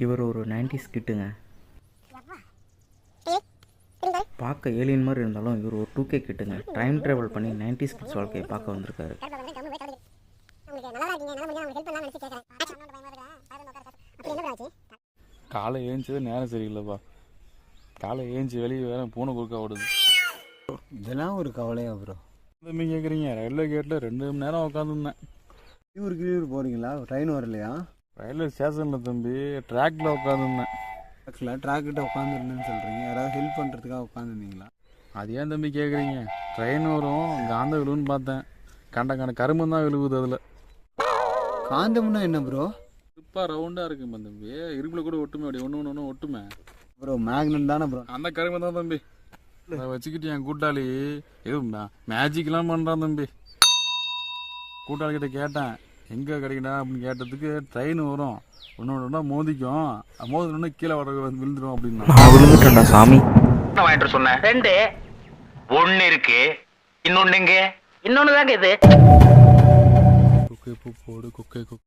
இவர் ஒரு 90s கிட்டுங்க. பார்க்க ஏலியன் மாதிரி இருந்தாலும் இவர் ஒரு 2K கிட்டுங்க. டைம் ட்ராவல் பண்ணி 90s கிட்ஸ் வாழ்க்கையை பார்க்க வந்திருக்காரு. காலை ஏஞ்சிது நேரம் சரியில்லைப்பா. காலை ஏஞ்சி வெளியே வேற பூனை குறுக்கா ஓடுது. இதெல்லாம் ஒரு கவலையா ப்ரோ? தம்பி கேட்குறீங்க, ரயில்வே கேட்டில் 2 மணி நேரம் உட்காந்துருந்தேன். கிளியூர் போகிறீங்களா? ட்ரெயின் வரலையா? ரயில்வே ஸ்டேஷனில் தம்பி ட்ராக்ல உட்காந்துருந்தேன். ட்ராக்கிட்ட உட்காந்துருந்தேன்னு சொல்கிறீங்க, யாராவது ஹெல்ப் பண்ணுறதுக்காக உட்காந்துருந்தீங்களா? அது ஏன் தம்பி கேட்குறீங்க? ட்ரெயின் வரும் காந்த விழுன்னு பார்த்தேன், கண்ட கரும்பு தான் விழுகுது. அதில் காந்தம்னா என்ன ப்ரோ? இப்போ ரவுண்டாக இருக்குமா தம்பி, இருப்பில் கூட ஒட்டுமே, அப்படி ஒன்று ஒட்டுமே ப்ரோ. மேக்னெட் தானே ப்ரோ? அந்த கரும்பு தான் தம்பி. அதை வச்சுக்கிட்டு என் கூட்டாளி ஏதோ மேஜிக்லாம் பண்ணுறான் தம்பி. கூட்டாளிகிட்ட கேட்டேன் எங்கே கிடைக்கடா அப்படின்னு கேட்டதுக்கு, ட்ரெயின் வரும் ஒன்று மோதிக்கும், மோதினோடனே கீழே வர விழுந்துடும் அப்படின்னா. நான் விழுந்துட்டேன்டா சாமி. வாங்கிட்டு சொன்னேன் 2 1 இருக்கு, இன்னொன்னு தாங்க இது. கொக்கை பூ போடு கொக்கை